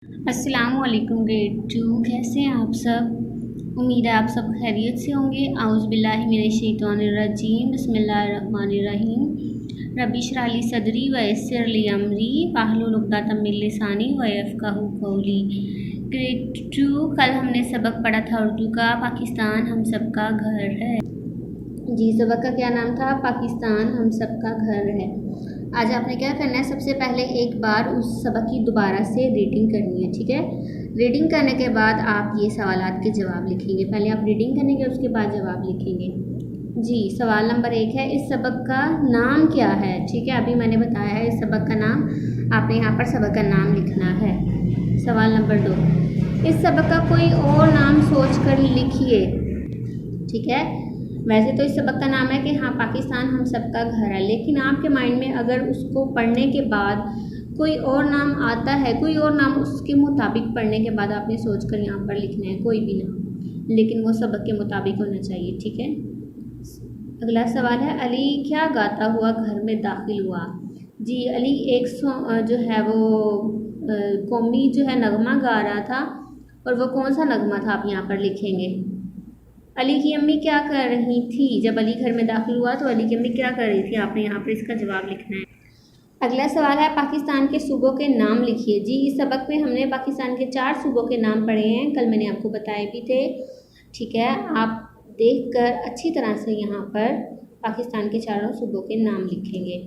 अस्सलामुअलैकुम ग्रेड 2। कैसे हैं आप सब? उम्मीद है आप सब खैरियत से होंगे। आउज़ बिल्लाहि मिनश शैतानिर रजीम, बिस्मिल्लाहिर रहमानिर रहीम। रब्बी इश्रह ली सदरी व यस्सिर ली अमरी वाहलुल उक़दतम मिन लिसानी व यफ़क़हू क़ौली। ग्रेड 2 कल हमने सबक पढ़ा था उर्दू का, पाकिस्तान हम सबका घर है। जी, सबक का क्या नाम था? पाकिस्तान हम सबका घर है। आज आपने क्या करना है, सबसे पहले एक बार उस सबक की दोबारा से रीडिंग करनी है, ठीक है। रीडिंग करने के बाद आप ये सवालात के जवाब लिखेंगे। पहले आप रीडिंग करेंगे, उसके बाद जवाब लिखेंगे। जी, सवाल नंबर 1 है, इस सबक का नाम क्या है? ठीक है, अभी मैंने बताया है इस सबक का नाम, आपने यहाँ पर सबक का नाम लिखना है। सवाल नंबर 2, इस सबक का कोई और नाम सोच कर लिखिए। ठीक है, वैसे तो इस सबक का नाम है कि हाँ पाकिस्तान हम सबका घर है, लेकिन आपके माइंड में अगर उसको पढ़ने के बाद कोई और नाम आता है, कोई और नाम उसके मुताबिक पढ़ने के बाद आपने सोच कर यहाँ पर लिखना है कोई भी नाम, लेकिन वो सबक के मुताबिक होना चाहिए। ठीक है, अगला सवाल है, अली क्या गाता हुआ घर में दाखिल हुआ? जी, अली एक जो है वो कौमी जो है नगमा गा रहा था, और वो कौन सा नगमा था आप यहाँ पर लिखेंगे। अली की अम्मी क्या कर रही थी? जब अली घर में दाखिल हुआ तो अली की अम्मी क्या कर रही थी, आपने यहाँ पर इसका जवाब लिखना है। अगला सवाल है, पाकिस्तान के सूबों के नाम लिखिए। जी, इस सबक में हमने पाकिस्तान के 4 सूबों के नाम पढ़े हैं, कल मैंने आपको बताए भी थे। ठीक है, आप देखकर अच्छी तरह से यहाँ पर पाकिस्तान के 4 सूबों के नाम लिखेंगे।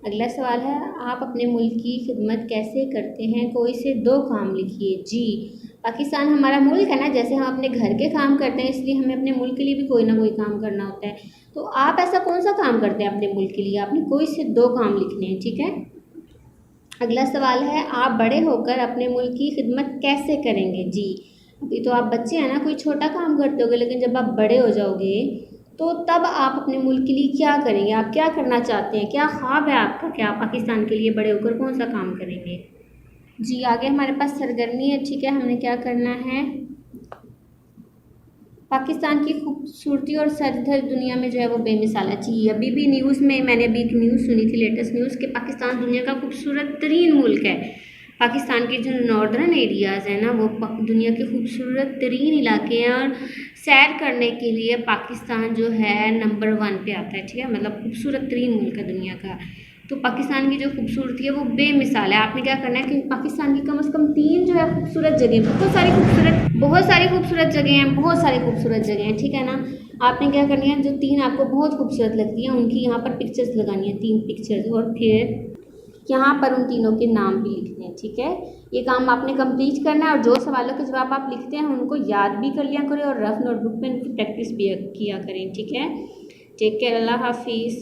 अगला सवाल है, आप अपने मुल्क की खिदमत कैसे करते हैं? कोई से 2 काम लिखिए। जी, पाकिस्तान हमारा मुल्क है ना, जैसे हम अपने घर के काम करते हैं, इसलिए हमें अपने मुल्क के लिए भी कोई ना कोई काम करना होता है। तो आप ऐसा कौन सा काम करते हैं अपने मुल्क के लिए? आपने कोई से 2 काम लिखने हैं। ठीक है, अगला सवाल है, आप बड़े होकर अपने मुल्क की खिदमत कैसे करेंगे? जी, अभी तो आप बच्चे हैं ना, कोई छोटा काम करते होगे, लेकिन जब आप बड़े हो जाओगे तो तब आप अपने मुल्क के लिए क्या करेंगे? आप क्या करना चाहते हैं? क्या ख्वाब है आपका कि आप पाकिस्तान के लिए बड़े होकर कौन सा काम करेंगे? जी, आगे हमारे पास सरगर्मी है। ठीक है, हमने क्या करना है, पाकिस्तान की खूबसूरती और सरहद दुनिया में जो है वो बेमिसाल है। जी, अभी भी न्यूज़ में मैंने अभी एक न्यूज़ सुनी थी, लेटेस्ट न्यूज़, कि पाकिस्तान दुनिया का खूबसूरत तरीन मुल्क है। पाकिस्तान के जो नॉर्दर्न एरियाज़ हैं ना, वो दुनिया के खूबसूरत तरीन इलाके हैं, और सैर करने के लिए पाकिस्तान जो है नंबर 1 पे आता है। ठीक है, मतलब खूबसूरत तरीन मुल्क है दुनिया का। तो पाकिस्तान की जो खूबसूरती है वो बेमिसाल है। आपने क्या करना है कि पाकिस्तान की कम से कम 3 जो है खूबसूरत जगह, बहुत सारी खूबसूरत जगह हैं, बहुत सारी खूबसूरत जगह हैं। ठीक है ना, आपने क्या करनी है, जो 3 आपको बहुत खूबसूरत लगती हैं उनकी यहाँ पर पिक्चर्स लगानी है, 3 पिक्चर्स, और फिर यहाँ पर उन तीनों के नाम भी लिखने हैं। ठीक है, ये काम आपने कंप्लीट करना है, और जो सवालों के जवाब आप लिखते हैं उनको याद भी कर लिया करें, और रफ नोटबुक में उनकी प्रैक्टिस भी किया करें। ठीक है, टेक केयर, अल्लाह हाफिज़।